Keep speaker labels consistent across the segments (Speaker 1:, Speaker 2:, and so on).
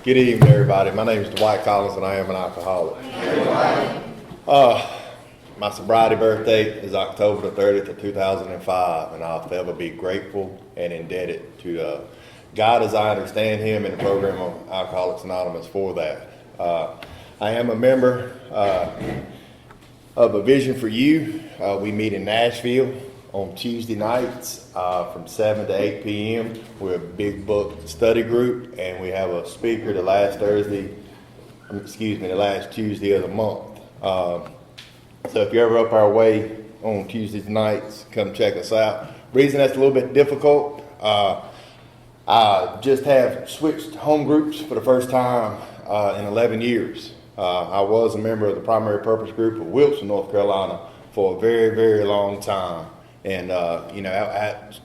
Speaker 1: Good evening, everybody. My name is Dwight and I am an alcoholic. My sobriety birth date is October the 30th of 2005, and I'll forever be grateful and indebted to God as I understand Him and the program of Alcoholics Anonymous for that. I am a member of A Vision for You. We meet in Nashville on Tuesday nights from 7 to 8 p.m. We're a big book study group, and we have a speaker the last Tuesday of the month. So if you're ever up our way on Tuesdays nights, come check us out. Reason that's a little bit difficult, I just have switched home groups for the first time in 11 years. I was a member of the Primary Purpose Group of Wilson, North Carolina for a very, very long time. And, that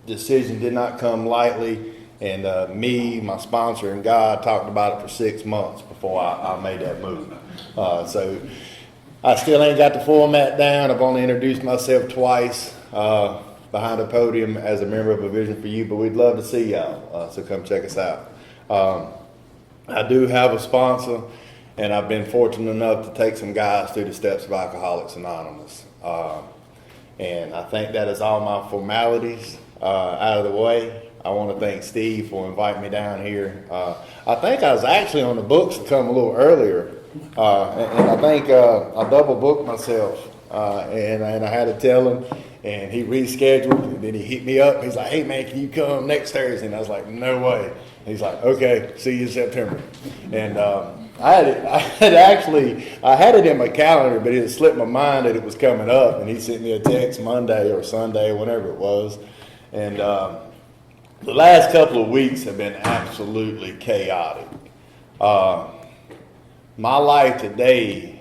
Speaker 1: decision did not come lightly. And me, my sponsor, and God talked about it for 6 months before I made that move. So I still ain't got the format down. I've only introduced myself twice behind the podium as a member of A Vision for You, but we'd love to see y'all. So come check us out. I do have a sponsor, and I've been fortunate enough to take some guys through the steps of Alcoholics Anonymous. And I think that is all my formalities out of the way. I want to thank Steve for inviting me down here. I think I was actually on the books to come a little earlier, and I think I double booked myself, and I had to tell him, and he rescheduled, and then he hit me up. He's like, "Hey man, can you come next Thursday?" And I was like, "No way." He's like, "Okay, see you in September." And I had it in my calendar, but it had slipped my mind that it was coming up, and he sent me a text Monday or Sunday, whenever it was. And the last couple of weeks have been absolutely chaotic. My life today,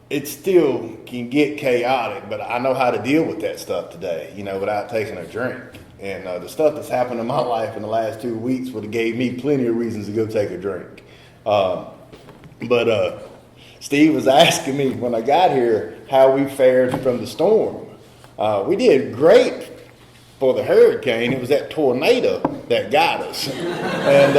Speaker 1: it still can get chaotic, but I know how to deal with that stuff today, without taking a drink. And the stuff that's happened in my life in the last 2 weeks would have gave me plenty of reasons to go take a drink. But Steve was asking me when I got here how we fared from the storm. We did great for the hurricane. It was that tornado that got us. And,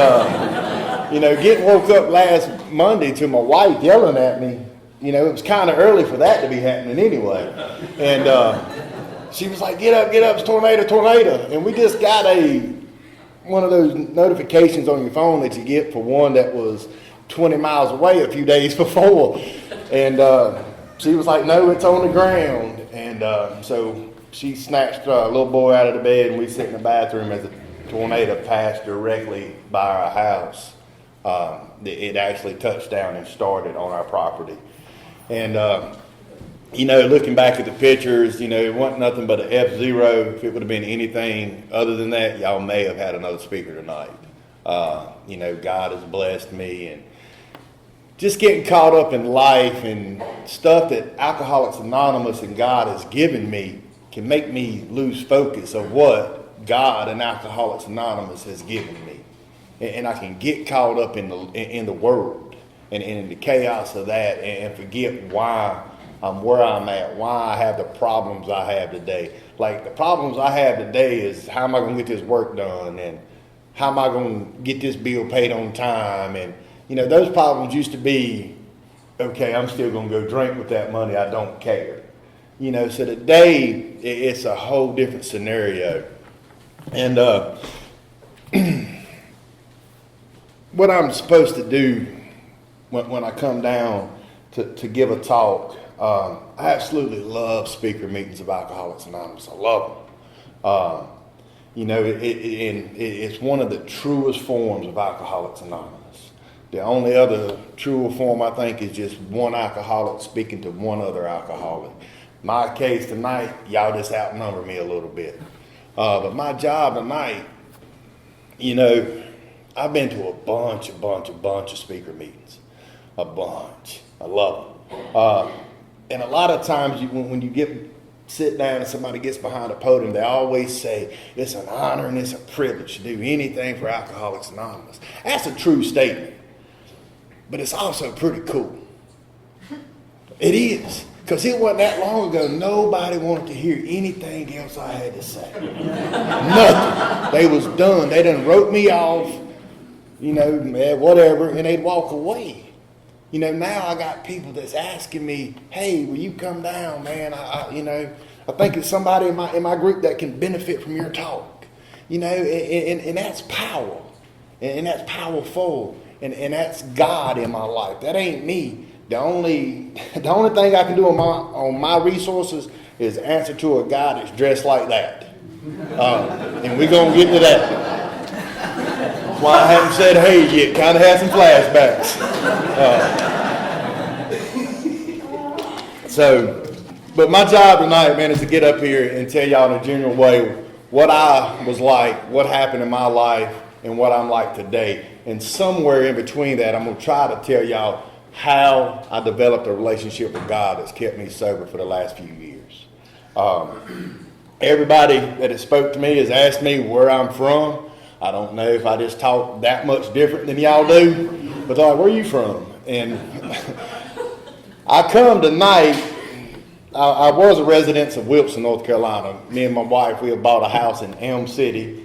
Speaker 1: getting woke up last Monday to my wife yelling at me, it was kind of early for that to be happening anyway. And she was like, get up, it's tornado. And we just got one of those notifications on your phone that you get for one that was 20 miles away a few days before. And she was like, no, it's on the ground. And so she snatched a little boy out of the bed, and we sit in the bathroom as the tornado passed directly by our house. It actually touched down and started on our property. And, looking back at the pictures, it wasn't nothing but an F-0. If it would have been anything other than that, y'all may have had another speaker tonight. God has blessed me, and just getting caught up in life and stuff that Alcoholics Anonymous and God has given me can make me lose focus of what God and Alcoholics Anonymous has given me. And I can get caught up in the world and in the chaos of that and forget why I'm where I'm at, why I have the problems I have today. Like, the problems I have today is, how am I going to get this work done, and how am I going to get this bill paid on time? And those problems used to be, okay, I'm still going to go drink with that money, I don't care. So today it's a whole different scenario. And what I'm supposed to do when I come down to give a talk, I absolutely love speaker meetings of Alcoholics Anonymous. I love them. It's one of the truest forms of Alcoholics Anonymous. The only other truer form, I think, is just one alcoholic speaking to one other alcoholic. My case tonight, y'all just outnumber me a little bit. But my job tonight, I've been to a bunch of speaker meetings. A bunch. I love them. And a lot of times when you sit down and somebody gets behind a podium, they always say, it's an honor and it's a privilege to do anything for Alcoholics Anonymous. That's a true statement. But it's also pretty cool. It is. Because it wasn't that long ago, nobody wanted to hear anything else I had to say. Nothing. They was done. They done wrote me off. man, whatever, and they'd walk away. Now I got people that's asking me, hey, will you come down, man? I think it's somebody in my group that can benefit from your talk. And that's power. And that's powerful. And that's God in my life. That ain't me. The only thing I can do on my resources is answer to a guy that's dressed like that. And we're going to get to that. That's why I haven't said hey yet. Kind of had some flashbacks. But my job tonight, man, is to get up here and tell y'all in a general way what I was like, what happened in my life, and what I'm like today. And somewhere in between that, I'm going to try to tell y'all how I developed a relationship with God that's kept me sober for the last few years. Everybody that has spoke to me has asked me where I'm from. I don't know if I just talk that much different than y'all do, but they're like, where are you from? And I come tonight, I was a resident of Wilson, North Carolina. Me and my wife, we had bought a house in Elm City,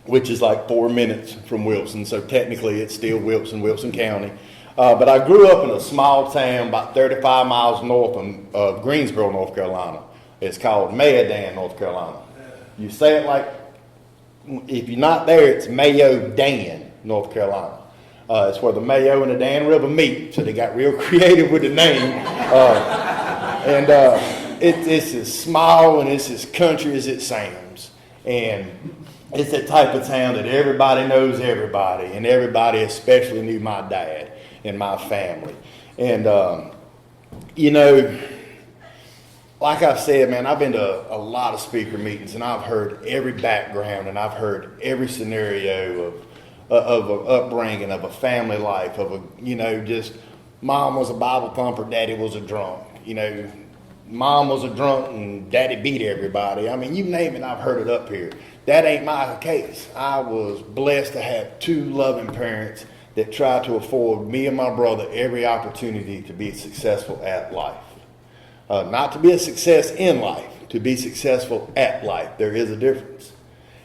Speaker 1: which is like 4 minutes from Wilson, so technically it's still Wilson County. But I grew up in a small town about 35 miles north of Greensboro, North Carolina. It's called Mayodan, North Carolina. You say it like, if you're not there, it's Mayo Dan, North Carolina. It's where the Mayo and the Dan River meet, so they got real creative with the name. It's as small and it's as country as it sounds. And it's that type of town that everybody knows everybody, and everybody especially knew my dad and my family. And, like I've said, man, I've been to a lot of speaker meetings, and I've heard every background, and I've heard every scenario of an upbringing, of a family life, just mom was a Bible thumper, daddy was a drunk. Mom was a drunk and daddy beat everybody. I mean, you name it, I've heard it up here. That ain't my case. I was blessed to have two loving parents that tried to afford me and my brother every opportunity to be successful at life. Not to be a success in life, to be successful at life. There is a difference.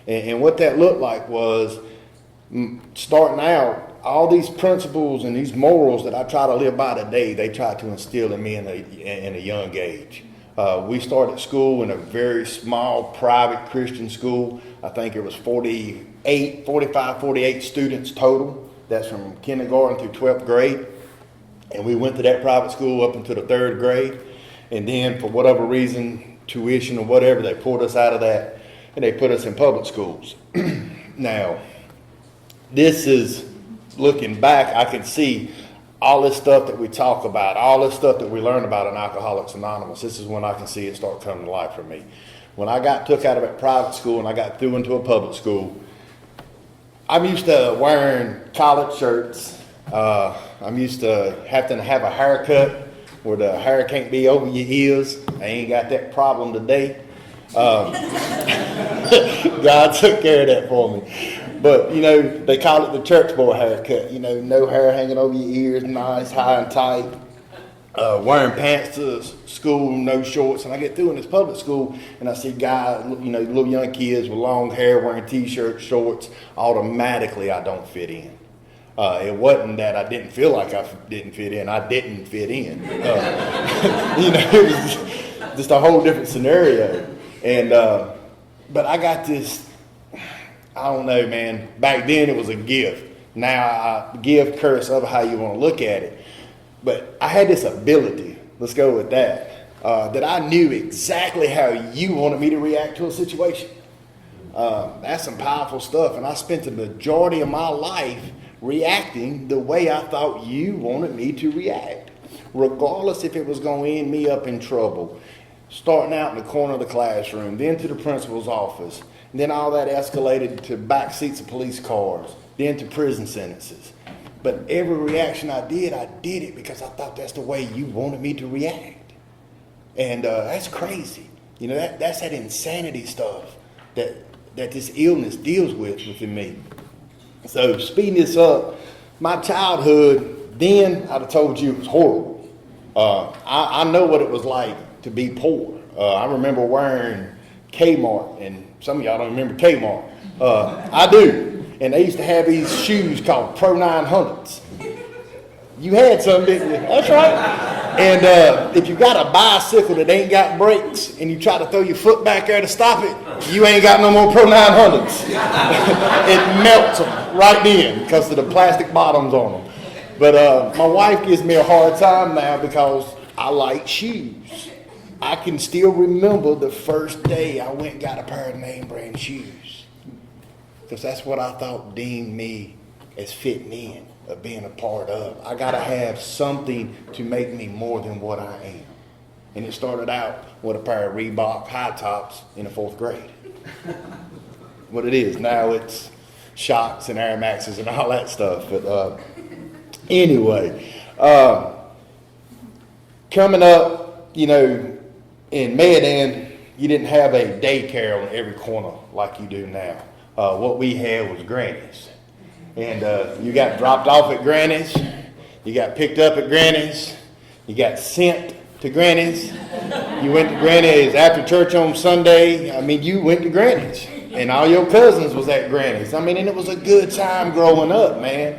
Speaker 1: And what that looked like was starting out, all these principles and these morals that I try to live by today, they tried to instill in me in a young age. We started school in a very small private Christian school. I think it was 48 students total. That's from kindergarten through 12th grade. And we went to that private school up until the 3rd grade. And then for whatever reason, tuition or whatever, they pulled us out of that and they put us in public schools. Now, this is, looking back, I can see all this stuff that we talk about, all this stuff that we learn about in Alcoholics Anonymous. This is when I can see it start coming to life for me. When I got took out of that private school and I got through into a public school, I'm used to wearing collared shirts. I'm used to having to have a haircut where the hair can't be over your ears. I ain't got that problem today. God took care of that for me. But, they call it the church boy haircut. No hair hanging over your ears, nice, high and tight. Wearing pants to school, no shorts. And I get through in this public school, and I see guys, little young kids with long hair wearing T-shirts, shorts. Automatically, I don't fit in. It wasn't that I didn't feel like I didn't fit in. I didn't fit in. It was just a whole different scenario. And but I got this, I don't know, man. Back then it was a gift. Now I give, curse, other how you want to look at it. But I had this ability, let's go with that, that I knew exactly how you wanted me to react to a situation. That's some powerful stuff. And I spent the majority of my life reacting the way I thought you wanted me to react, regardless if it was going to end me up in trouble. Starting out in the corner of the classroom, then to the principal's office, and then all that escalated to back seats of police cars, then to prison sentences. But every reaction I did it because I thought that's the way you wanted me to react. And that's crazy. That's that insanity stuff that this illness deals with within me. So speeding this up, my childhood, then I'd have told you it was horrible. I know what it was like to be poor. I remember wearing Kmart, and some of y'all don't remember Kmart. I do. and they used to have these shoes called Pro 900s. You had some, didn't you? That's right. And if you got a bicycle that ain't got brakes and you try to throw your foot back there to stop it, you ain't got no more Pro 900s. It melts them right then because of the plastic bottoms on them. But my wife gives me a hard time now because I like shoes. I can still remember the first day I went and got a pair of name brand shoes. Because that's what I thought deemed me as fitting in, of being a part of. I got to have something to make me more than what I am. And it started out with a pair of Reebok high tops in the 4th grade. What it is now, it's Shocks and Air Maxes and all that stuff. But anyway, coming up, you know, in Medan, you didn't have a daycare on every corner like you do now. What we had was grannies. And you got dropped off at Granny's, you got picked up at Granny's, you got sent to Granny's, you went to Granny's after church on Sunday. I mean, you went to Granny's, and all your cousins was at Granny's. I mean, and it was a good time growing up, man.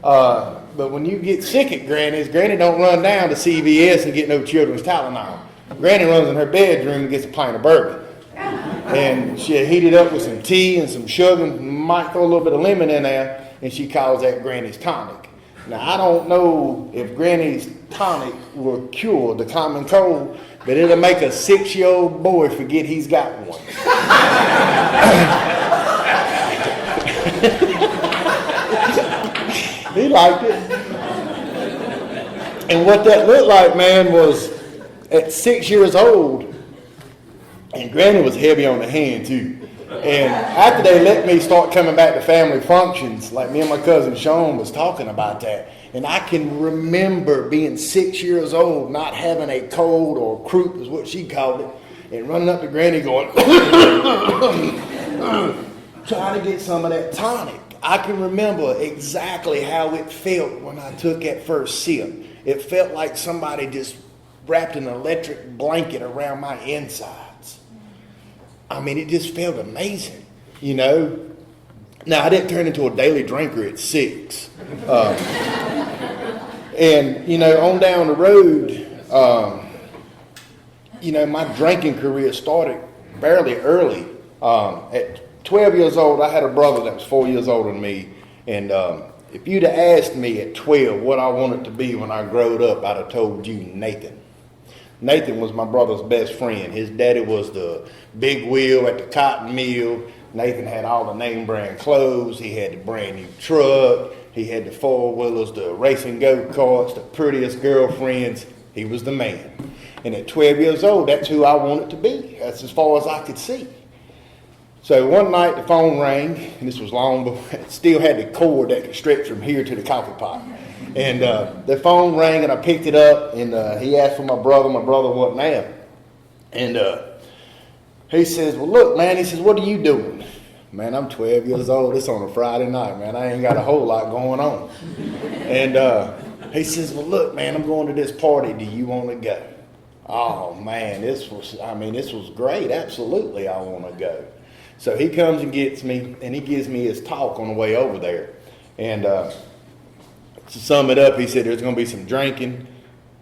Speaker 1: But when you get sick at Granny's, Granny don't run down to CVS and get no children's Tylenol. Granny runs in her bedroom and gets a pint of bourbon. And she'll heat it up with some tea and some sugar and might throw a little bit of lemon in there, and she calls that Granny's tonic. Now, I don't know if Granny's tonic will cure the common cold, but it'll make a 6-year-old boy forget he's got one. He liked it. And what that looked like, man, was at 6 years old, and Granny was heavy on the hand too. And after they let me start coming back to family functions, like me and my cousin Sean was talking about that, and I can remember being 6 years old, not having a cold or croup is what she called it, and running up to Granny going, trying to get some of that tonic. I can remember exactly how it felt when I took that first sip. It felt like somebody just wrapped an electric blanket around my insides. I mean, it just felt amazing, you know. Now, I didn't turn into a daily drinker at 6. And, you know, on down the road, you know, my drinking career started fairly early. At 12 years old, I had a brother that was 4 years older than me. And if you'd have asked me at 12 what I wanted to be when I growed up, I'd have told you Nathan. Nathan was my brother's best friend. His daddy was the big wheel at the cotton mill. Nathan had all the name brand clothes. He had the brand new truck. He had the 4-wheelers, the racing go-karts, the prettiest girlfriends. He was the man. And at 12 years old, that's who I wanted to be. That's as far as I could see. So one night the phone rang, and this was long before, it still had the cord that could stretch from here to the coffee pot. And the phone rang, and I picked it up, and he asked for my brother. My brother wasn't there. And he says, well, look, man, he says, what are you doing? Man, I'm 12 years old. It's on a Friday night, man. I ain't got a whole lot going on. And he says, well, look, man, I'm going to this party. Do you want to go? Oh, man, this was great. Absolutely, I want to go. So he comes and gets me, and he gives me his talk on the way over there. And to sum it up, he said there's going to be some drinking,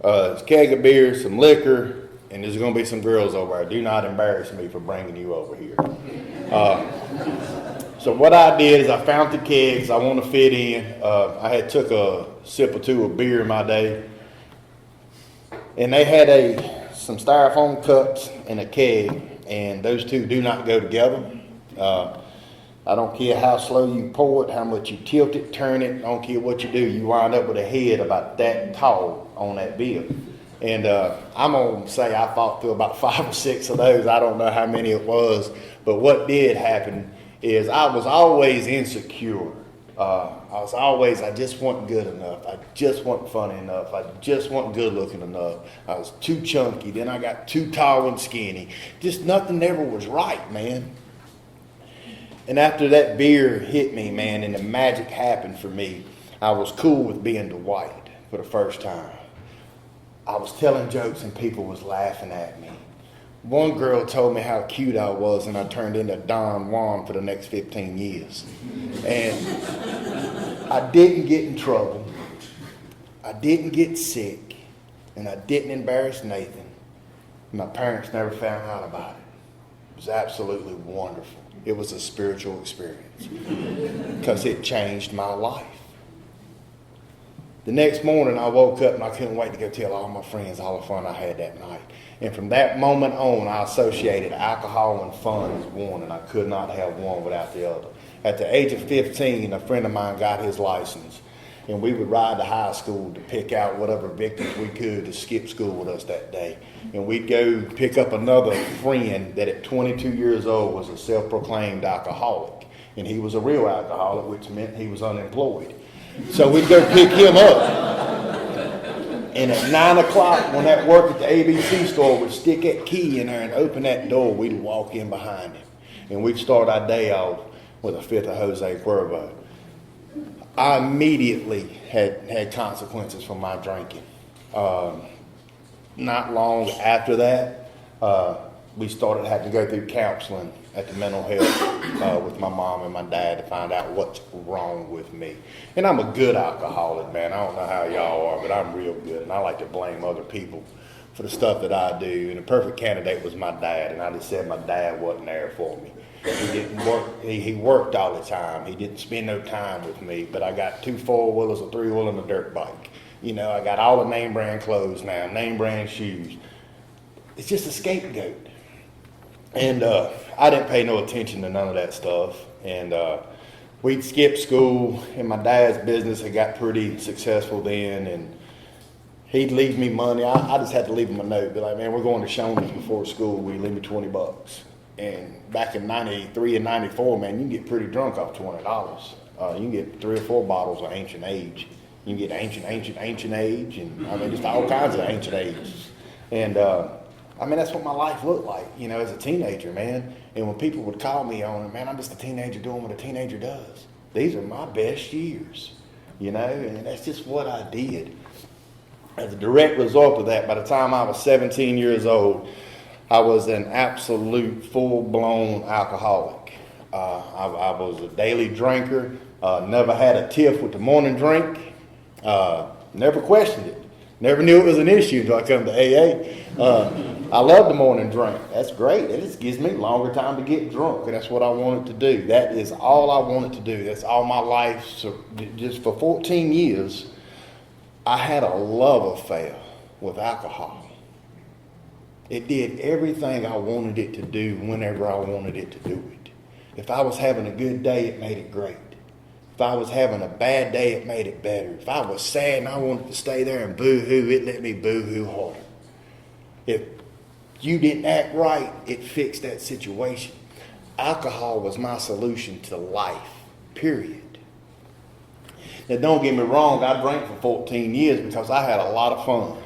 Speaker 1: a keg of beer, some liquor, and there's going to be some girls over there. Do not embarrass me for bringing you over here. So what I did is I found the kegs I want to fit in. I had took a sip or two of beer in my day. And they had some styrofoam cups and a keg, and those two do not go together. I don't care how slow you pour it, how much you tilt it, turn it, I don't care what you do, you wind up with a head about that tall on that beer. And I'm going to say I fought through about 5 or 6 of those. I don't know how many it was. But what did happen is I was always insecure. I just wasn't good enough. I just wasn't funny enough. I just wasn't good looking enough. I was too chunky. Then I got too tall and skinny. Just nothing ever was right, man. And after that beer hit me, man, and the magic happened for me, I was cool with being Dwight for the first time. I was telling jokes and people was laughing at me. One girl told me how cute I was, and I turned into Don Juan for the next 15 years. And I didn't get in trouble. I didn't get sick, and I didn't embarrass Nathan. My parents never found out about it. It was absolutely wonderful. It was a spiritual experience because it changed my life. The next morning I woke up and I couldn't wait to go tell all my friends all the fun I had that night. And from that moment on, I associated alcohol and fun as one, and I could not have one without the other. At the age of 15, a friend of mine got his license, and we would ride to high school to pick out whatever victims we could to skip school with us that day. And we'd go pick up another friend that at 22 years old was a self-proclaimed alcoholic. And he was a real alcoholic, which meant he was unemployed. So we'd go pick him up. And at 9 o'clock, when that worker at the ABC store would stick that key in there and open that door, we'd walk in behind him. And we'd start our day off with a fifth of Jose Cuervo. I immediately had consequences from my drinking. Not long after that, we started having to go through counseling at the mental health with my mom and my dad to find out what's wrong with me. And I'm a good alcoholic, man. I don't know how y'all are, but I'm real good. And I like to blame other people for the stuff that I do. And the perfect candidate was my dad. And I just said my dad wasn't there for me. He didn't work. He worked all the time. He didn't spend no time with me. But I got 2 4-wheelers, a 3-wheeler, and a dirt bike. You know, I got all the name brand clothes now, name brand shoes. It's just a scapegoat. And I didn't pay no attention to none of that stuff. And we'd skip school, and my dad's business had got pretty successful then. And he'd leave me money. I just had to leave him a note. Be like, man, we're going to Shoney's before school. Will you leave me $20? And back in 93 and 94, man, you can get pretty drunk off $20. You can get 3 or 4 bottles of Ancient Age. You can get Ancient Age, and I mean, just all kinds of Ancient Ages. And I mean, that's what my life looked like, you know, as a teenager, man. And when people would call me on it, man, I'm just a teenager doing what a teenager does. These are my best years, you know, and that's just what I did. As a direct result of that, by the time I was 17 years old, I was an absolute full-blown alcoholic. I was a daily drinker, never had a tiff with the morning drink, never questioned it. Never knew it was an issue until I come to AA. I love the morning drink. That's great. It just gives me longer time to get drunk, and that's what I wanted to do. That is all I wanted to do. That's all my life. So just for 14 years, I had a love affair with alcohol. It did everything I wanted it to do whenever I wanted it to do it. If I was having a good day, it made it great. If I was having a bad day, it made it better. If I was sad and I wanted to stay there and boo-hoo, it let me boo-hoo harder. If you didn't act right, it fixed that situation. Alcohol was my solution to life, period. Now, don't get me wrong, I drank for 14 years because I had a lot of fun.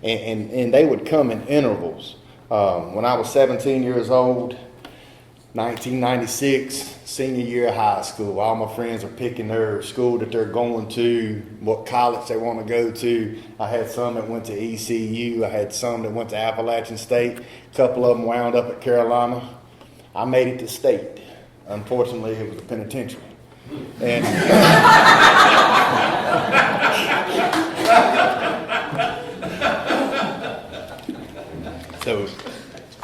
Speaker 1: And they would come in intervals. When I was 17 years old, 1996, senior year of high school, all my friends are picking their school that they're going to, what college they want to go to. I had some that went to ECU. I had some that went to Appalachian State. A couple of them wound up at Carolina. I made it to State. Unfortunately, it was a penitentiary. And so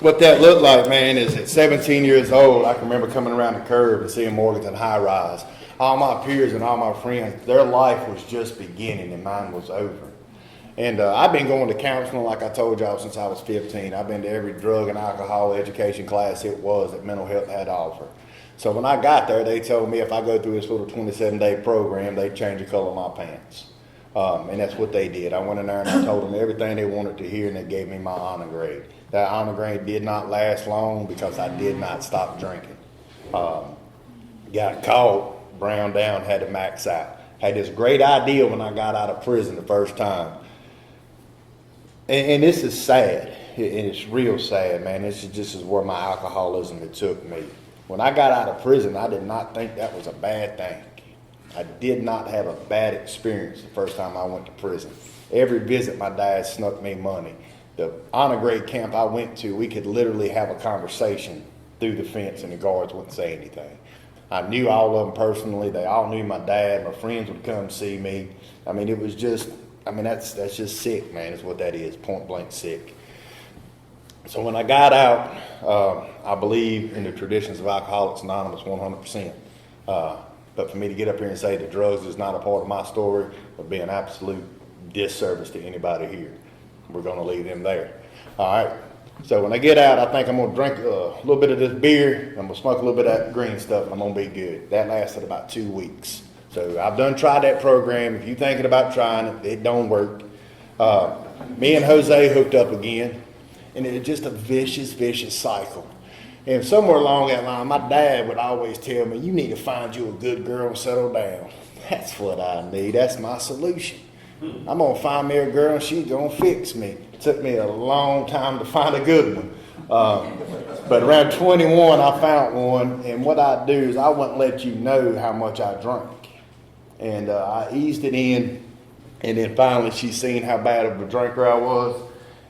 Speaker 1: what that looked like, man, is at 17 years old, I can remember coming around the curve and seeing Morganton High Rise. All my peers and all my friends, their life was just beginning and mine was over. And I've been going to counseling, like I told y'all, since I was 15. I've been to every drug and alcohol education class it was that mental health had to offer. So when I got there, they told me if I go through this little 27-day program, they'd change the color of my pants. And that's what they did. I went in there and I told them everything they wanted to hear, and they gave me my honor grade. That honor grade did not last long because I did not stop drinking. Got caught, brown down, had to max out. Had this great idea when I got out of prison the first time. And this is sad. And it's real sad, man. This is where my alcoholism had took me. When I got out of prison, I did not think that was a bad thing. I did not have a bad experience the first time I went to prison. Every visit, my dad snuck me money. The honor grade camp I went to, we could literally have a conversation through the fence and the guards wouldn't say anything. I knew all of them personally. They all knew my dad. My friends would come see me. I mean, it was just, I mean, that's just sick, man, is what that is, point blank sick. So when I got out, I believe in the traditions of Alcoholics Anonymous 100%. But for me to get up here and say that drugs is not a part of my story would be an absolute disservice to anybody here. We're going to leave them there. All right. So when I get out, I think I'm going to drink a little bit of this beer. I'm going to smoke a little bit of that green stuff, and I'm going to be good. That lasted about 2 weeks. So I've tried that program. If you're thinking about trying it, it don't work. Me and Jose hooked up again, and it was just a vicious, vicious cycle. And somewhere along that line, my dad would always tell me, you need to find you a good girl and settle down. That's what I need. That's my solution. I'm going to find me a girl and she's going to fix me. It took me a long time to find a good one. But around 21, I found one. And what I do is I wouldn't let you know how much I drank. And I eased it in. And then finally she seen how bad of a drinker I was.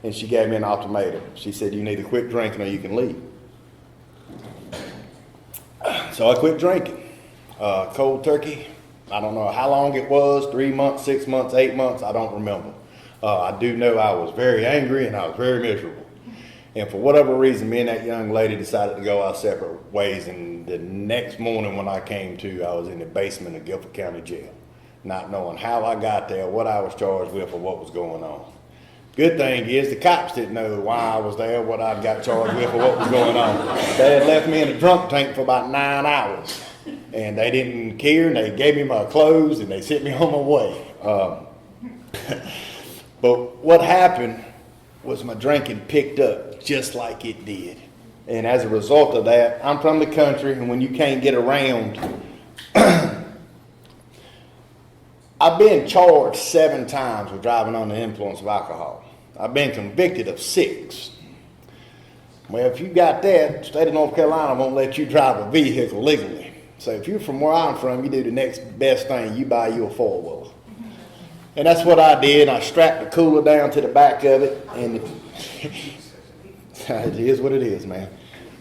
Speaker 1: And she gave me an ultimatum. She said, you need to quit drinking or you can leave. So I quit drinking. Cold turkey. I don't know how long it was, 3 months, 6 months, 8 months, I don't remember. I do know I was very angry and I was very miserable. And for whatever reason, me and that young lady decided to go our separate ways. And the next morning when I came to, I was in the basement of Guilford County Jail, not knowing how I got there, what I was charged with, or what was going on. Good thing is the cops didn't know why I was there, what I got charged with, or what was going on. They had left me in a drunk tank for about 9 hours. And they didn't care, and they gave me my clothes, and they sent me on my way. But what happened was my drinking picked up just like it did. And as a result of that, I'm from the country, and when you can't get around, I've been charged 7 times with driving under the influence of alcohol. I've been convicted of 6. Well, if you got that, the state of North Carolina won't let you drive a vehicle legally. So if you're from where I'm from, you do the next best thing. You buy you a 4-wheeler. And that's what I did. I strapped the cooler down to the back of it. And it is what it is, man.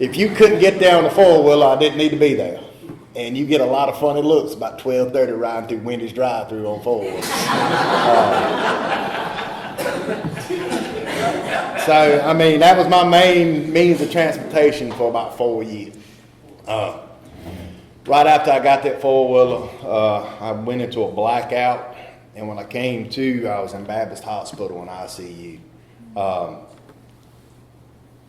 Speaker 1: If you couldn't get there on the 4-wheeler, I didn't need to be there. And you get a lot of funny looks about 12:30 riding through Wendy's drive-thru on 4-wheelers. So, I mean, that was my main means of transportation for about 4 years. Right after I got that 4-wheeler, I went into a blackout, and when I came to, I was in Baptist Hospital in ICU.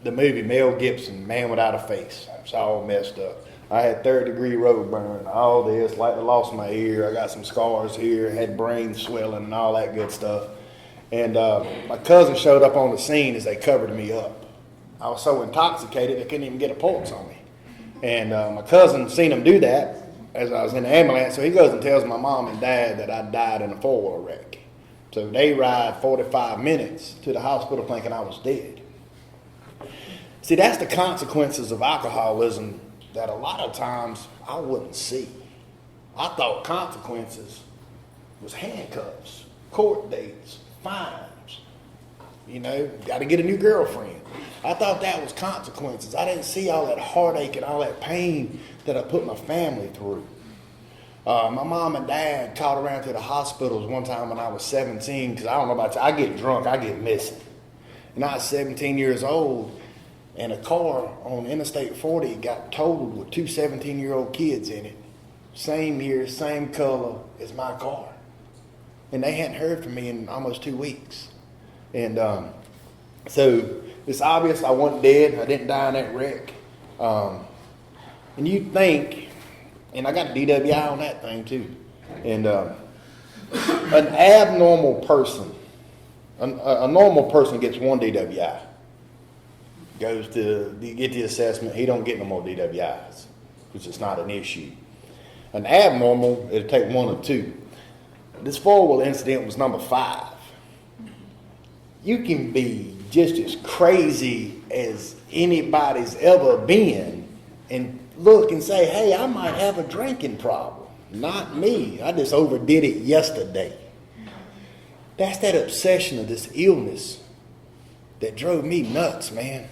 Speaker 1: The movie Mel Gibson, Man Without a Face, it's all messed up. I had 3rd-degree road burn, all this, like I lost my ear, I got some scars here, had brain swelling and all that good stuff. And my cousin showed up on the scene as they covered me up. I was so intoxicated they couldn't even get a pulse on me. And my cousin seen him do that as I was in the ambulance, so he goes and tells my mom and dad that I died in a 4-wheeler wreck. So they ride 45 minutes to the hospital thinking I was dead. See, that's the consequences of alcoholism that a lot of times I wouldn't see. I thought consequences was handcuffs, court dates, fines, got to get a new girlfriend. I thought that was consequences. I didn't see all that heartache and all that pain that I put my family through. My mom and dad called around to the hospitals one time when I was 17, because I don't know about you, I get drunk, I get missing. And I was 17 years old, and a car on Interstate 40 got totaled with 2 17-year-old kids in it. Same year, same color as my car. And they hadn't heard from me in almost 2 weeks. And so it's obvious I wasn't dead. I didn't die in that wreck. And you'd think, and I got a DWI on that thing too. And an abnormal person, a normal person gets 1 DWI. Goes to get the assessment. He don't get no more DWIs, which is not an issue. An abnormal, it'll take 1 or 2. This 4-wheeler incident was number 5. You can be just as crazy as anybody's ever been and look and say, hey, I might have a drinking problem. Not me. I just overdid it yesterday. That's that obsession of this illness that drove me nuts, man.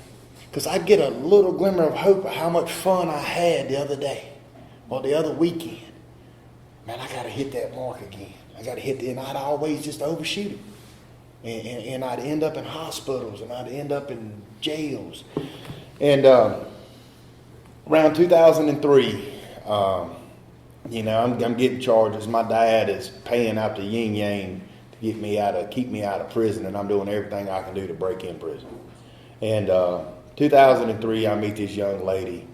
Speaker 1: Because I'd get a little glimmer of hope of how much fun I had the other day or the other weekend. Man, I got to hit that mark again. I got to hit and I'd always just overshoot it. And I'd end up in hospitals and I'd end up in jails. And around 2003, I'm getting charges. My dad is paying out the yin yang to keep me out of prison, and I'm doing everything I can do to break in prison. And 2003, I meet this young lady,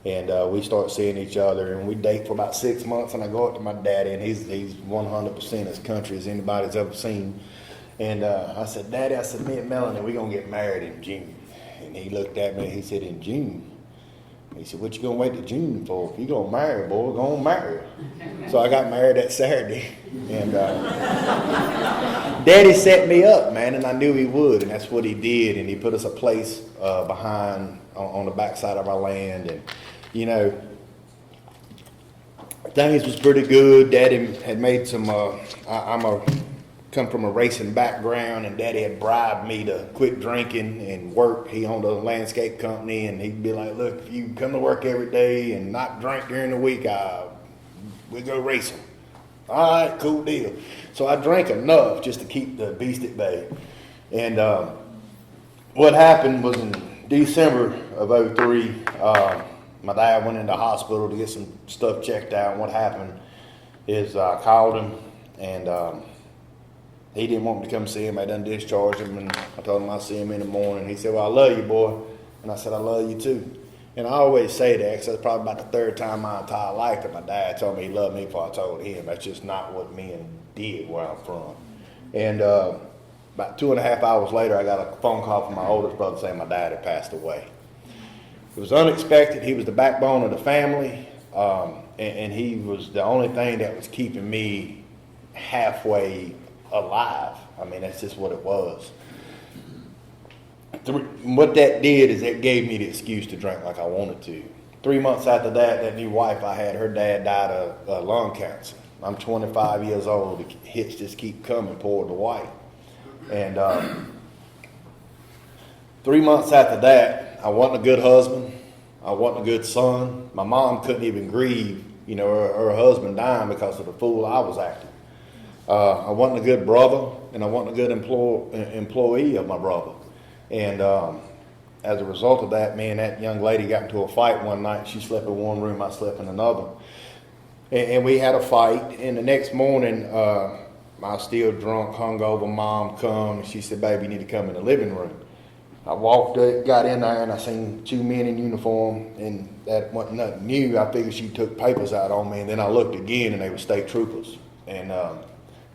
Speaker 1: and we start seeing each other, and we date for about 6 months. And I go up to my daddy, and he's 100% as country as anybody's ever seen. And I said, Daddy, me and Melanie, we're gonna get married in June. And he looked at me and he said, in June? He said, what you gonna wait till June for? If you gonna marry, boy, we're gonna marry her. So I got married that Saturday. And Daddy set me up, man, and I knew he would, and that's what he did. And he put us a place behind on the backside of our land. And, things was pretty good. Daddy had made some, come from a racing background, and Daddy had bribed me to quit drinking and work. He owned a landscape company, and he'd be like, look, if you come to work every day and not drink during the week, we go racing. All right, cool deal. So I drank enough just to keep the beast at bay. And what happened was in December of 2003, my dad went into hospital to get some stuff checked out. And what happened is I called him, and he didn't want me to come see him. I done discharged him, and I told him I'd see him in the morning. He said, well, I love you, boy. And I said, I love you too. And I always say that, because that's probably about the third time my entire life that my dad told me he loved me before I told him. That's just not what men did where I'm from. And about 2.5 hours later, I got a phone call from my oldest brother saying my dad had passed away. It was unexpected. He was the backbone of the family, and he was the only thing that was keeping me halfway alive. I mean, that's just what it was. What that did is it gave me the excuse to drink like I wanted to. 3 months after that, that new wife I had, her dad died of lung cancer. I'm 25 years old. The hits just keep coming, poor Dwight. And 3 months after that, I wasn't a good husband. I wasn't a good son. My mom couldn't even grieve, her husband dying because of the fool I was acting. I wasn't a good brother, and I wasn't a good employee of my brother. And as a result of that, me and that young lady got into a fight one night. She slept in one room, I slept in another. And we had a fight, and the next morning, I was still drunk, hungover. Mom come, and she said, baby, you need to come in the living room. I walked up, got in there, and I seen 2 men in uniform, and that wasn't nothing new. I figured she took papers out on me, and then I looked again, and they were state troopers. And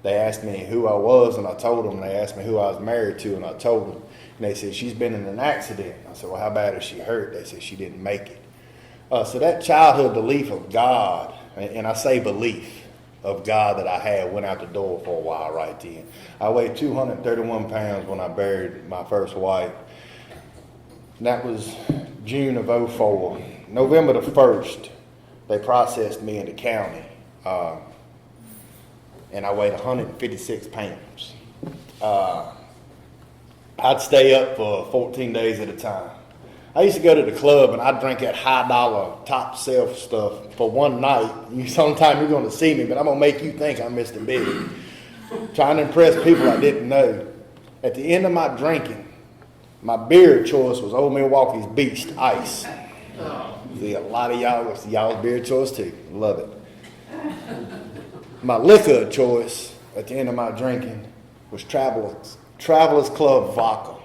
Speaker 1: they asked me who I was, and I told them. They asked me who I was married to, and I told them. And they said, she's been in an accident. I said, well, how bad is she hurt? They said, she didn't make it. So that childhood belief of God, and I say belief of God that I had, went out the door for a while right then. I weighed 231 pounds when I buried my first wife. And that was June of 2004. November the 1st, they processed me in the county. And I weighed 156 pounds. I'd stay up for 14 days at a time. I used to go to the club, and I'd drink that high dollar, top shelf stuff for one night. Sometime you're going to see me, but I'm going to make you think I'm Mr. Big. Trying to impress people I didn't know. At the end of my drinking, my beer choice was Old Milwaukee's Beast Ice. See, a lot of y'all's beer choice too. Love it. My liquor choice at the end of my drinking was Travelers Club vodka.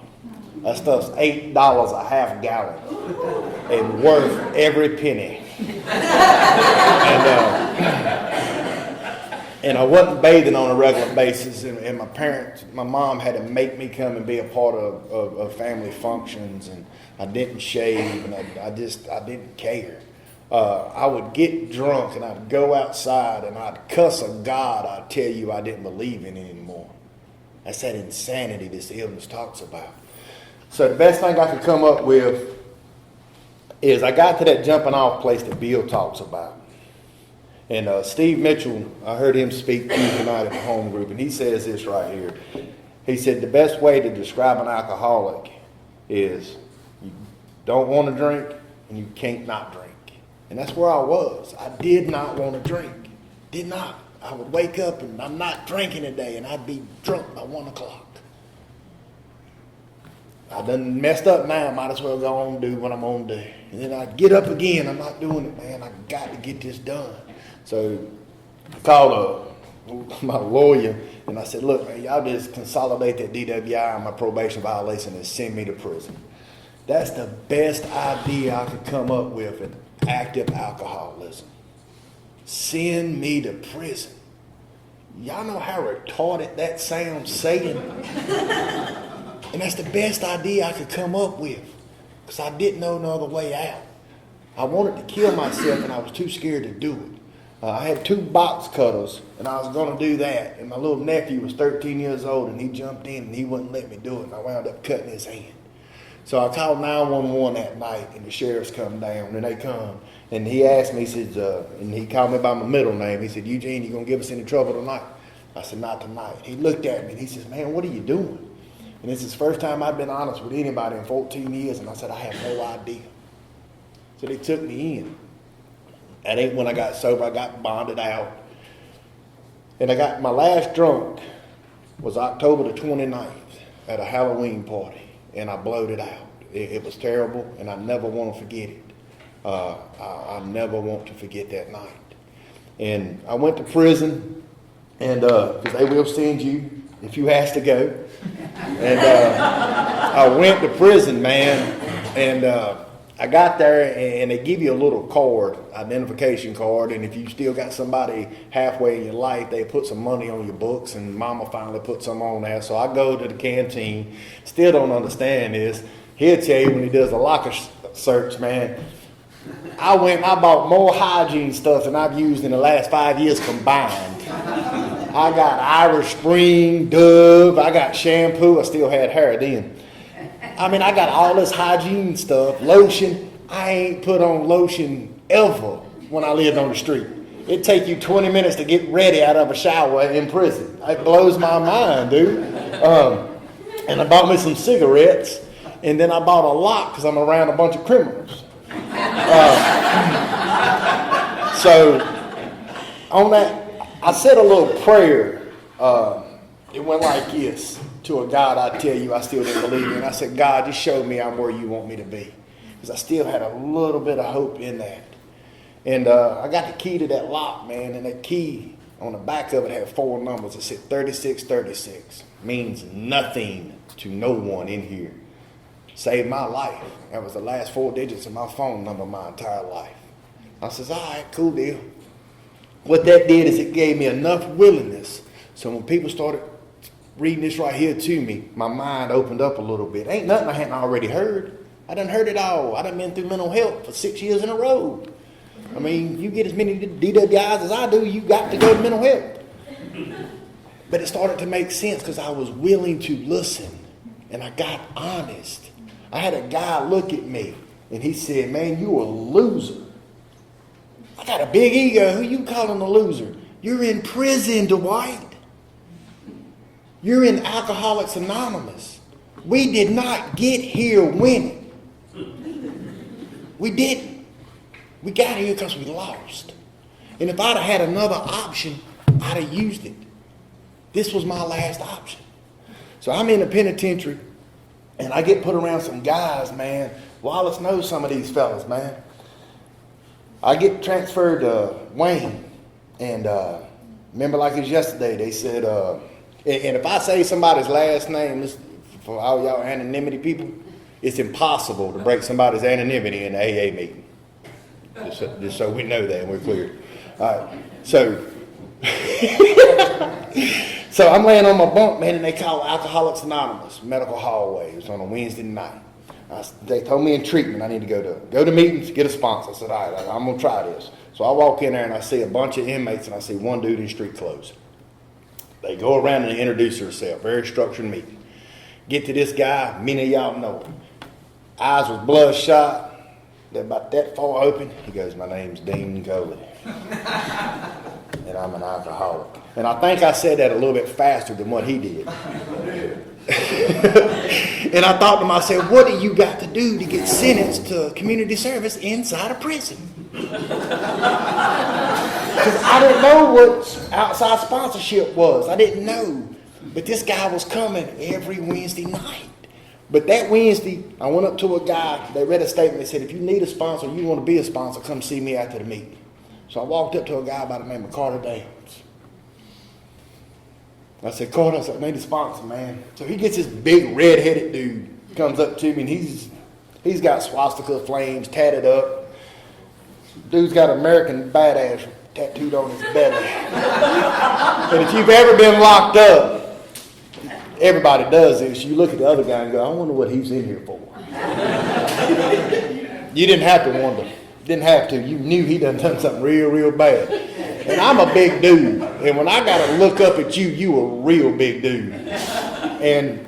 Speaker 1: That stuff's $8 a half gallon and worth every penny. And I wasn't bathing on a regular basis, and my mom had to make me come and be a part of family functions, and I didn't shave, and I didn't care. I would get drunk, and I'd go outside, and I'd cuss a God I'd tell you I didn't believe in anymore. That's that insanity this illness talks about. So the best thing I could come up with is I got to that jumping off place that Bill talks about. And Steve Mitchell, I heard him speak Tuesday night at the home group, and he says this right here. He said, the best way to describe an alcoholic is you don't want to drink and you can't not drink. And that's where I was. I did not want to drink. Did not. I would wake up and I'm not drinking today and I'd be drunk by 1 o'clock. I done messed up now. Might as well go on and do what I'm going to do. And then I get up again. I'm not doing it, man. I got to get this done. So I called my lawyer and I said, look, man, y'all just consolidate that DWI on my probation violation and send me to prison. That's the best idea I could come up with in active alcoholism. Send me to prison. Y'all know how retarded that sounds saying? And that's the best idea I could come up with because I didn't know no other way out. I wanted to kill myself and I was too scared to do it. I had 2 box cutters and I was going to do that. And my little nephew was 13 years old and he jumped in and he wouldn't let me do it. And I wound up cutting his hand. So I called 911 that night and the sheriffs come down and they come. And he asked me, he said, and he called me by my middle name. He said, Eugene, you going to give us any trouble tonight? I said, not tonight. He looked at me and he says, man, what are you doing? And this is the first time I've been honest with anybody in 14 years. And I said, I have no idea. So they took me in. That ain't when I got sober. I got bonded out. And I got my last drunk was October the 29th at a Halloween party. And I blowed it out. It was terrible and I never want to forget it. I never want to forget that night. And I went to prison and because they will send you if you ask to go. And I went to prison, man, and I got there and they give you a little card, identification card, and if you still got somebody halfway in your life, they put some money on your books, and mama finally put some on there. So I go to the canteen, still don't understand this. He'll tell you when he does a locker search, man. I went and I bought more hygiene stuff than I've used in the last 5 years combined. I got Irish Spring, Dove, I got shampoo, I still had hair then. I mean, I got all this hygiene stuff, lotion. I ain't put on lotion ever when I lived on the street. It take you 20 minutes to get ready out of a shower in prison. It blows my mind, dude. And I bought me some cigarettes, and then I bought a lock because I'm around a bunch of criminals. So on that, I said a little prayer. It went like this. To a God, I tell you, I still didn't believe in. And I said, God, just show me I'm where you want me to be. Because I still had a little bit of hope in that. And I got the key to that lock, man. And that key on the back of it had 4 numbers. It said 3636. Means nothing to no one in here. Saved my life. That was the last 4 digits of my phone number my entire life. I says, all right, cool deal. What that did is it gave me enough willingness. So when people started reading this right here to me, my mind opened up a little bit. Ain't nothing I hadn't already heard. I done heard it all. I done been through mental health for 6 years in a row. I mean, you get as many DWIs as I do, you got to go to mental health. But it started to make sense because I was willing to listen. And I got honest. I had a guy look at me and he said, man, you a loser. I got a big ego. Who you calling a loser? You're in prison, Dwight. You're in Alcoholics Anonymous. We did not get here winning. We didn't. We got here because we lost. And if I'd have had another option, I'd have used it. This was my last option. So I'm in the penitentiary, and I get put around some guys, man. Wallace knows some of these fellas, man. I get transferred to Wayne, and remember like it was yesterday, they said, and if I say somebody's last name, this, for all y'all anonymity people, it's impossible to break somebody's anonymity in the AA meeting. Just so we know that and we're clear. All right, so so I'm laying on my bunk, man, and they call Alcoholics Anonymous, medical hallway. It was on a Wednesday night. They told me in treatment I need to go to meetings, get a sponsor. I said, all right, I'm going to try this. So I walk in there and I see a bunch of inmates and I see one dude in street clothes. They go around and introduce herself. Very structured meeting. Get to this guy, many of y'all know him. Eyes was bloodshot. They're about that far open. He goes, my name's Dean Coley. And I'm an alcoholic. And I think I said that a little bit faster than what he did. And I thought to myself, what do you got to do to get sentenced to community service inside a prison? Because I didn't know what outside sponsorship was. I didn't know. But this guy was coming every Wednesday night. But that Wednesday, I went up to a guy. They read a statement. They said, if you need a sponsor, you want to be a sponsor, come see me after the meeting. So I walked up to a guy by the name of Carter Downs. I said, Carter, I need a sponsor, man. So he gets this big red-headed dude, comes up to me, and he's got swastika flames tatted up. Dude's got American Badass tattooed on his belly. And if you've ever been locked up, everybody does this. You look at the other guy and go, I wonder what he's in here for. You didn't have to wonder. Didn't have to. You knew he done something real, real bad. And I'm a big dude. And when I got to look up at you, you a real big dude. And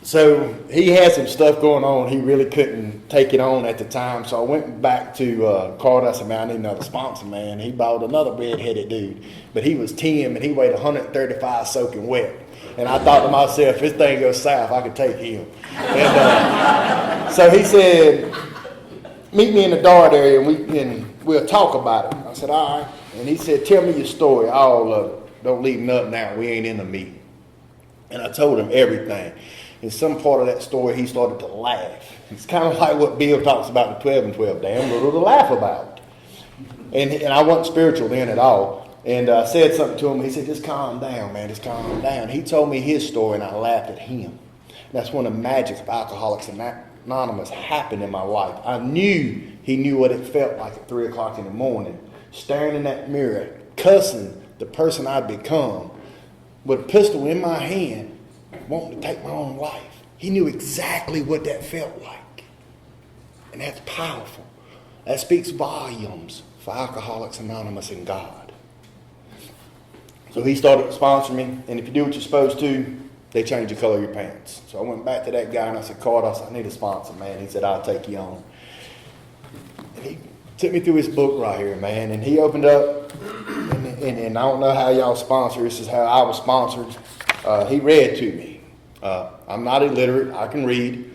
Speaker 1: so he had some stuff going on. He really couldn't take it on at the time. So I went back to Carter. I said, man, I need another sponsor, man. He bought another red-headed dude. But he was 10 and he weighed 135 soaking wet. And I thought to myself, if this thing goes south, I could take him. And so he said, meet me in the Dart area and we'll talk about it. I said, all right. And he said, tell me your story, all of it. Don't leave nothing out. We ain't in the meeting. And I told him everything. In some part of that story, he started to laugh. It's kind of like what Bill talks about in 12 and 12. Damn little to laugh about. And I wasn't spiritual then at all. And I said something to him. He said, just calm down, man. Just calm down. He told me his story, and I laughed at him. That's when the magic of Alcoholics Anonymous happened in my life. I knew he knew what it felt like at 3 o'clock in the morning, staring in that mirror, cussing the person I'd become, with a pistol in my hand, wanting to take my own life. He knew exactly what that felt like. And that's powerful. That speaks volumes for Alcoholics Anonymous and God. So he started sponsoring me, and if you do what you're supposed to, they change the color of your pants. So I went back to that guy and I said, Carter, I need a sponsor, man. He said, I'll take you on. And he took me through his book right here, man, and he opened up, and I don't know how y'all sponsor. This is how I was sponsored. He read to me. I'm not illiterate. I can read,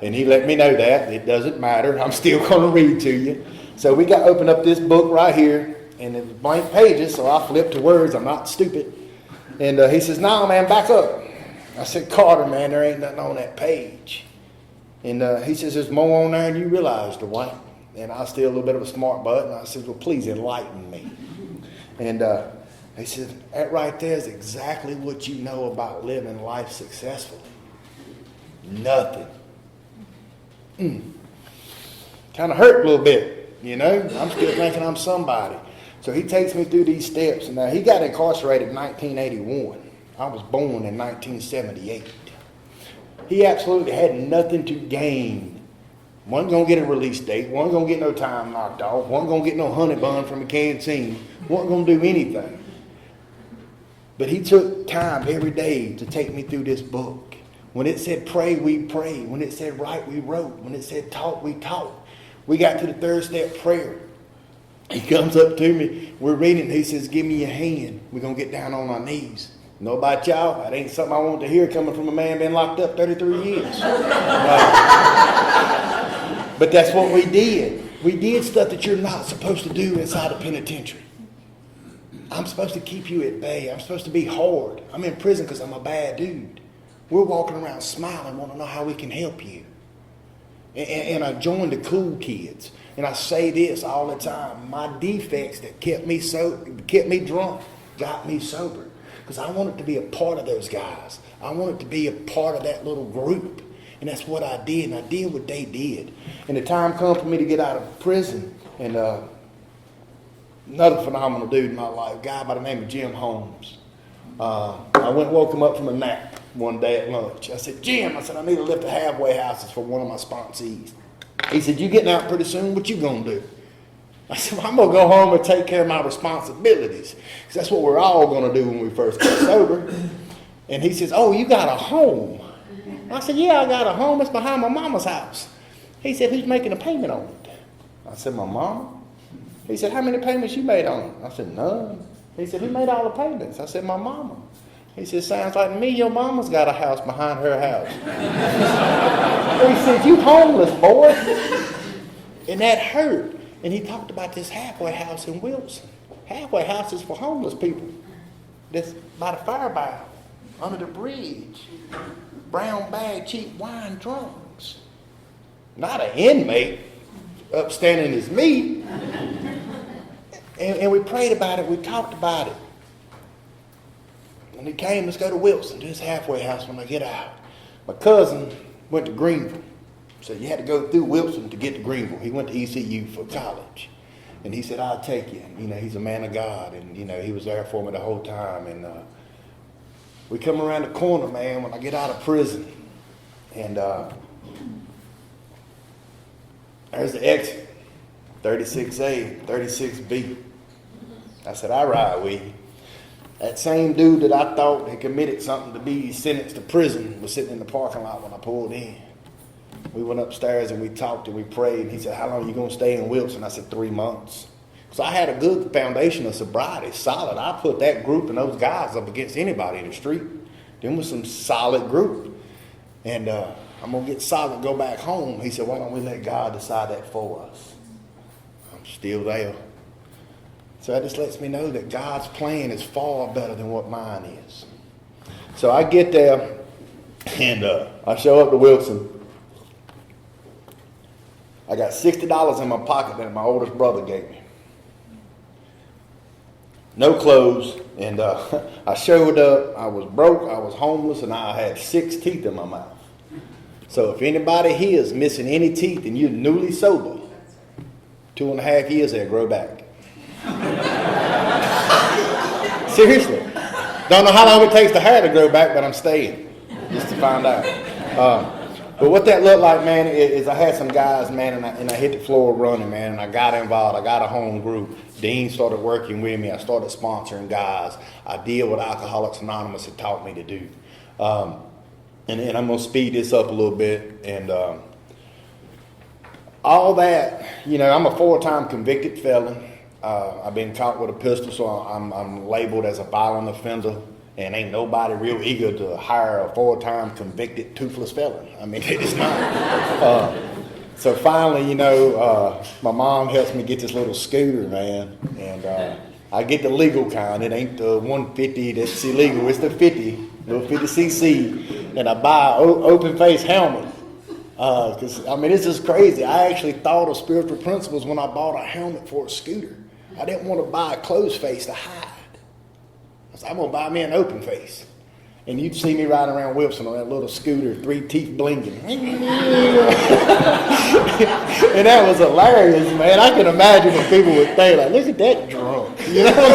Speaker 1: and he let me know that. It doesn't matter. I'm still going to read to you. So we got opened up this book right here. And it was blank pages, so I flipped to words. I'm not stupid. And he says, no, man, back up. I said, Carter, man, there ain't nothing on that page. And he says, there's more on there than you realize, Dwight. And I was still a little bit of a smart butt. And I said, well, please enlighten me. And he said, that right there is exactly what you know about living life successfully. Nothing. Kind of hurt a little bit, you know. I'm still thinking I'm somebody. So he takes me through these steps. And now he got incarcerated in 1981. I was born in 1978. He absolutely had nothing to gain. Wasn't going to get a release date. Wasn't going to get no time knocked off. Wasn't going to get no honey bun from a canteen. Wasn't going to do anything. But he took time every day to take me through this book. When it said pray, we prayed. When it said write, we wrote. When it said talk, we talked. We got to the third step, prayer. He comes up to me, we're reading, and he says, give me your hand. We're going to get down on our knees. Know about y'all? That ain't something I want to hear coming from a man been locked up 33 years. But that's what we did. We did stuff that you're not supposed to do inside a penitentiary. I'm supposed to keep you at bay. I'm supposed to be hard. I'm in prison because I'm a bad dude. We're walking around smiling, want to know how we can help you. And I joined the cool kids. And I say this all the time. My defects that kept me drunk got me sober. Because I wanted to be a part of those guys. I wanted to be a part of that little group. And that's what I did. And I did what they did. And the time come for me to get out of prison. And another phenomenal dude in my life, a guy by the name of Jim Holmes. I went and woke him up from a nap one day at lunch. I said, Jim, I need to lift the halfway houses for one of my sponsees. He said, you getting out pretty soon? What you going to do? I said, well, I'm going to go home and take care of my responsibilities. Because that's what we're all going to do when we first get sober. And he says, oh, you got a home? I said, yeah, I got a home. It's behind my mama's house. He said, who's making a payment on it? I said, my mama. He said, how many payments you made on it? I said, none. He said, who made all the payments? I said, my mama. He said, sounds like to me your mama's got a house behind her house. He said, you homeless, boy. And that hurt. And he talked about this halfway house in Wilson. Halfway house is for homeless people. That's by the fire barrel, under the bridge. Brown bag, cheap wine drunks. Not an inmate, upstanding as me. And we prayed about it, we talked about it. And he came, let's go to Wilson, to his halfway house when I get out. My cousin went to Greenville. So you had to go through Wilson to get to Greenville. He went to ECU for college. And he said, I'll take you. You know, he's a man of God. And, you know, he was there for me the whole time. And we come around the corner, man, when I get out of prison. And there's the exit, 36A, 36B. I said, I ride with you. That same dude that I thought had committed something to be sentenced to prison was sitting in the parking lot when I pulled in. We went upstairs and we talked and we prayed. And he said, how long are you going to stay in Wilson? I said, 3 months. So I had a good foundation of sobriety, solid. I put that group and those guys up against anybody in the street. Them was some solid group. And I'm going to get solid and go back home. He said, why don't we let God decide that for us? I'm still there. So that just lets me know that God's plan is far better than what mine is. So I get there and I show up to Wilson. I got $60 in my pocket that my oldest brother gave me. No clothes. And I showed up. I was broke. I was homeless. And I had 6 teeth in my mouth. So if anybody here is missing any teeth and you're newly sober, 2.5 years they'll grow back. Seriously. Don't know how long it takes the hair to grow back, but I'm staying just to find out. But what that looked like, man, is I had some guys, man, and I hit the floor running, man, and I got involved. I got a home group. Dean started working with me. I started sponsoring guys. I did what Alcoholics Anonymous had taught me to do. And I'm going to speed this up a little bit. And all that, you know, I'm a 4-time convicted felon. I've been caught with a pistol, so I'm labeled as a violent offender. And ain't nobody real eager to hire a 4-time convicted toothless felon. I mean, it's not. So finally, you know, my mom helps me get this little scooter, man. And I get the legal kind. It ain't the 150 that's illegal. It's the 50, little 50cc. And I buy an open face helmet. Because, I mean, it's just crazy. I actually thought of spiritual principles when I bought a helmet for a scooter. I didn't want to buy a closed face to hide. I'm going to buy me an open face. And you'd see me riding around Wilson on that little scooter, 3 teeth blinking. And that was hilarious, man. I can imagine what people would think, like, look at that drunk. You know what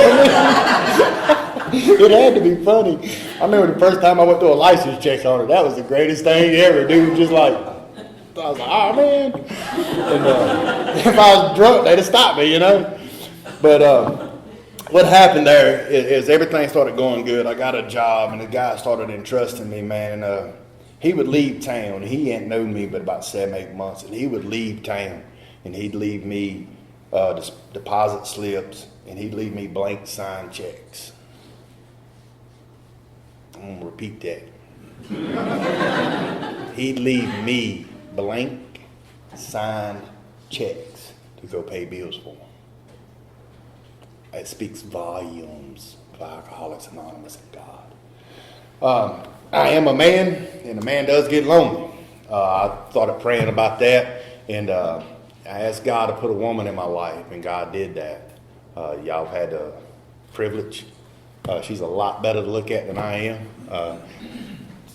Speaker 1: I mean? It had to be funny. I remember the first time I went through a license check on it. That was the greatest thing ever. Dude was just like, I was like, oh, man. And if I was drunk, they'd have stopped me, you know. But what happened there is everything started going good. I got a job, and the guy started entrusting me, man. He would leave town. He hadn't known me but about 7-8 months, and he would leave town, and he'd leave me deposit slips, and he'd leave me blank signed checks. I'm going to repeat that. He'd leave me blank signed checks to go pay bills for him. It speaks volumes of Alcoholics Anonymous and God. I am a man, and a man does get lonely. I started praying about that, and I asked God to put a woman in my life, and God did that. Y'all had the privilege. She's a lot better to look at than I am.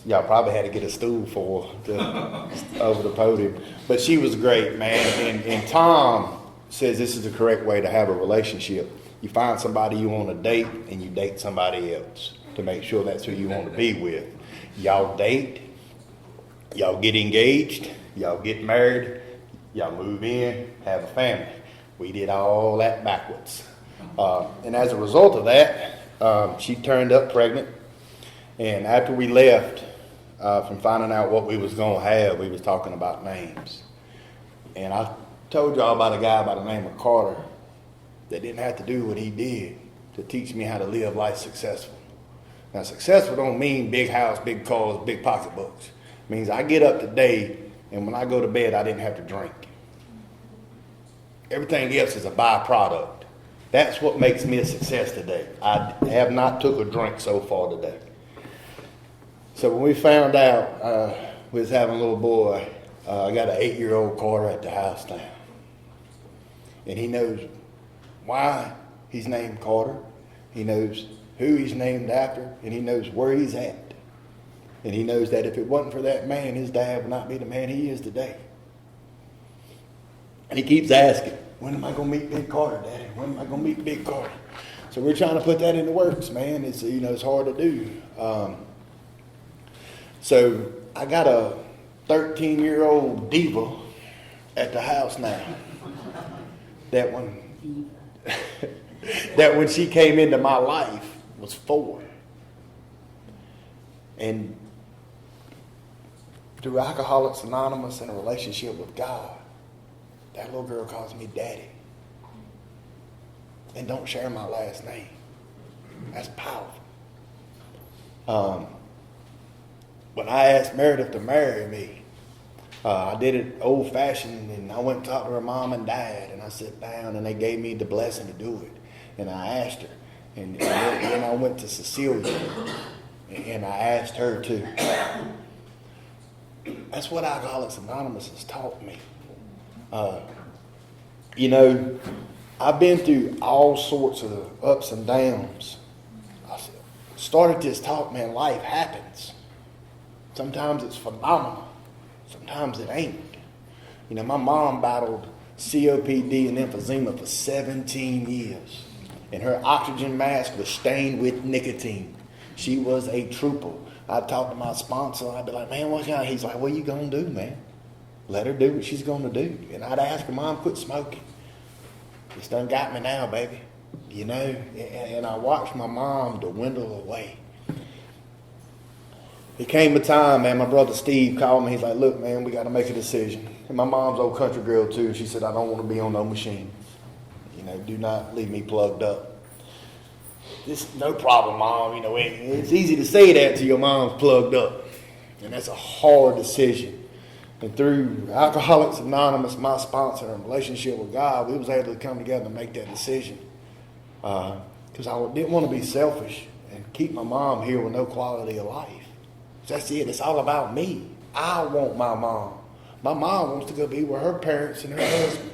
Speaker 1: Y'all probably had to get a stool for her over the podium. But she was great, man. And Tom says this is the correct way to have a relationship. You find somebody you want to date, and you date somebody else to make sure that's who you want to be with. Y'all date, y'all get engaged, y'all get married, y'all move in, have a family. We did all that backwards. And as a result of that, she turned up pregnant. And after we left, from finding out what we was going to have, we was talking about names. And I told y'all about a guy by the name of Carter that didn't have to do what he did to teach me how to live life successful. Now, successful don't mean big house, big cars, big pocketbooks. It means I get up today, and when I go to bed, I didn't have to drink. Everything else is a byproduct. That's what makes me a success today. I have not took a drink so far today. So when we found out we was having a little boy, I got an 8-year-old Carter at the house now. And he knows why he's named Carter. He knows who he's named after, and he knows where he's at. And he knows that if it wasn't for that man, his dad would not be the man he is today. And he keeps asking, when am I going to meet Big Carter, Daddy? When am I going to meet Big Carter? So we're trying to put that into works, man. It's, it's hard to do. So I got a 13-year-old diva at the house now. That when she came into my life was 4. And through Alcoholics Anonymous and a relationship with God, that little girl calls me Daddy. And don't share my last name. That's powerful. When I asked Meredith to marry me, I did it old-fashioned, and I went and talked to her mom and dad, and I sat down, and they gave me the blessing to do it. And I asked her. And then I went to Cecilia, and I asked her too. That's what Alcoholics Anonymous has taught me. I've been through all sorts of ups and downs. I started this talk, man, life happens. Sometimes it's phenomenal. Sometimes it ain't. My mom battled COPD and emphysema for 17 years. And her oxygen mask was stained with nicotine. She was a trooper. I'd talk to my sponsor. I'd be like, man, what's going on? He's like, what are you going to do, man? Let her do what she's going to do. And I'd ask her, Mom, quit smoking. It's done got me now, baby. And I watched my mom dwindle away. It came a time, man, my brother Steve called me. He's like, look, man, we got to make a decision. And my mom's old country girl, too. She said, I don't want to be on no machines. Do not leave me plugged up. This no problem, Mom. It's easy to say that to your mom's plugged up. And that's a hard decision. And through Alcoholics Anonymous, my sponsor and relationship with God, we was able to come together and make that decision. Because I didn't want to be selfish and keep my mom here with no quality of life. That's it. It's all about me. I want my mom. My mom wants to go be with her parents and her husband.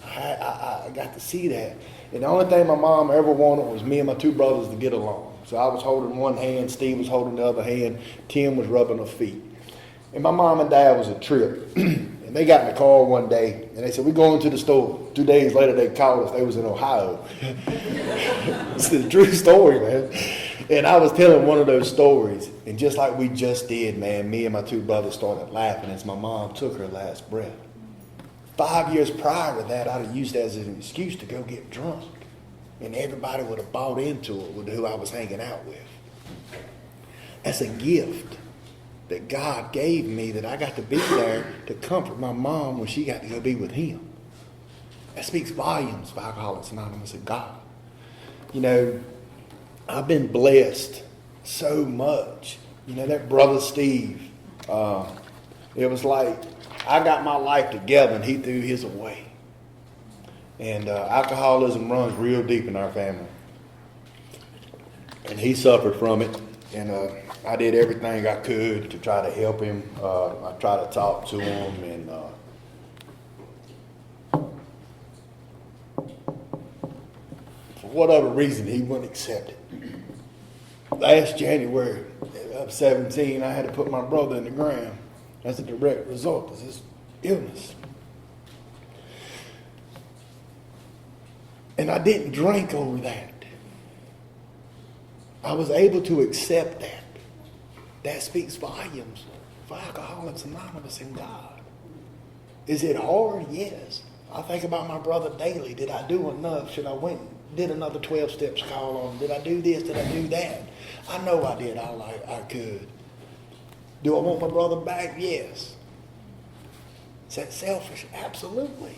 Speaker 1: I got to see that. And the only thing my mom ever wanted was me and my 2 brothers to get along. So I was holding one hand, Steve was holding the other hand, Tim was rubbing her feet. And my mom and dad was a trip. And they got in the car one day, and they said, we're going to the store. 2 days later, they called us. They was in Ohio. It's a true story, man. And I was telling one of those stories, and just like we just did, man, me and my 2 brothers started laughing as my mom took her last breath. 5 years prior to that, I'd have used that as an excuse to go get drunk. And everybody would have bought into it with who I was hanging out with. That's a gift that God gave me, that I got to be there to comfort my mom when she got to go be with him. That speaks volumes for Alcoholics Anonymous and God. I've been blessed so much. That brother Steve, it was like I got my life together and he threw his away. And alcoholism runs real deep in our family. And he suffered from it. And I did everything I could to try to help him. I tried to talk to him. And for whatever reason, he wouldn't accept it. Last January of 17, I had to put my brother in the ground as a direct result of this illness. And I didn't drink over that. I was able to accept that. That speaks volumes for Alcoholics Anonymous and God. Is it hard? Yes. I think about my brother daily. Did I do enough? Should I went did another 12 steps call on him? Did I do this? Did I do that? I know I did all I could. Do I want my brother back? Yes. Is that selfish? Absolutely.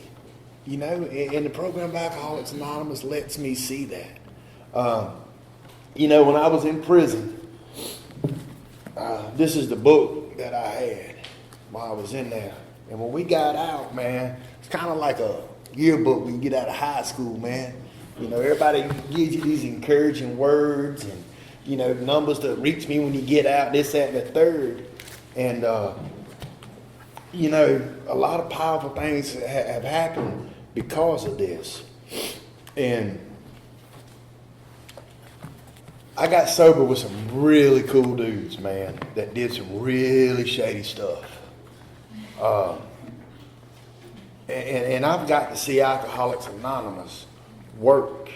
Speaker 1: And the program of Alcoholics Anonymous lets me see that. You know, when I was in prison, this is the book that I had while I was in there. And when we got out, man, it's kind of like a yearbook when you get out of high school, man. You know, everybody gives you these encouraging words and, you know, numbers to reach me when you get out, this, that, and the third. And, you know, a lot of powerful things have happened because of this. And I got sober with some really cool dudes, man, that did some really shady stuff. And I've got to see Alcoholics Anonymous work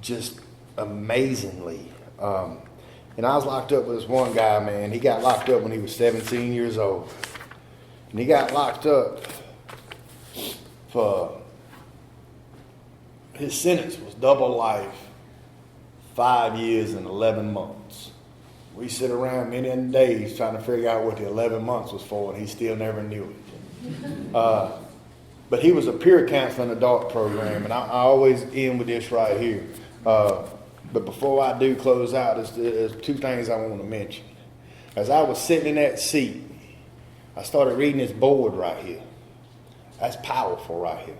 Speaker 1: just amazingly. And I was locked up with this one guy, man. He got locked up when he was 17 years old. And he got locked up for, his sentence was double life, 5 years and 11 months. We sit around many days trying to figure out what the 11 months was for, and he still never knew it. But he was a peer counseling adult program, and I always end with this right here. But before I do close out, there's two things I want to mention. As I was sitting in that seat, I started reading this board right here. That's powerful right here.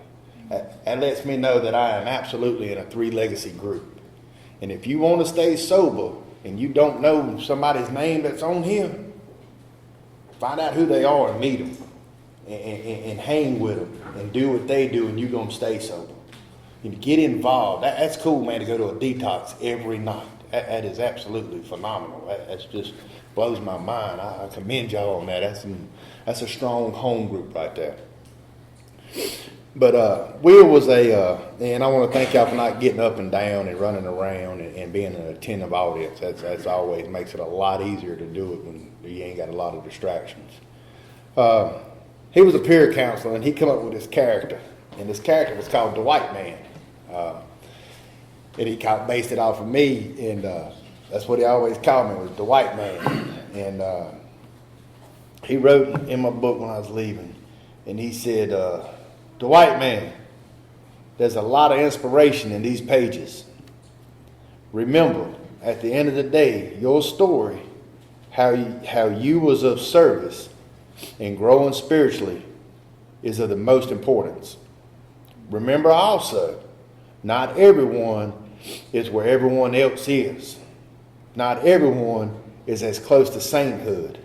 Speaker 1: That lets me know that I am absolutely in a 3 legacy group. And if you want to stay sober and you don't know somebody's name that's on here, find out who they are and meet them and hang with them and do what they do, and you're going to stay sober. And get involved. That's cool, man, to go to a detox every night. That is absolutely phenomenal. That just blows my mind. I commend y'all on that. That's a strong home group right there. But Will was and I want to thank y'all for not getting up and down and running around and being an attentive audience. That's always makes it a lot easier to do it when you ain't got a lot of distractions. He was a peer counselor, and he came up with this character. And this character was called Dwight Man. And he based it off of me, and that's what he always called me, was the White Man. And he wrote in my book when I was leaving, and he said, the White Man, there's a lot of inspiration in these pages. Remember, at the end of the day, your story, how you was of service and growing spiritually, is of the most importance. Remember also, not everyone is where everyone else is. Not everyone is as close to sainthood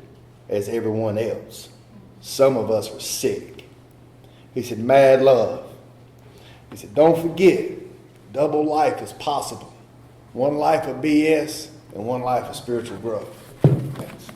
Speaker 1: as everyone else. Some of us are sick. He said, mad love. He said, don't forget, double life is possible. One life of BS and one life of spiritual growth. Thanks.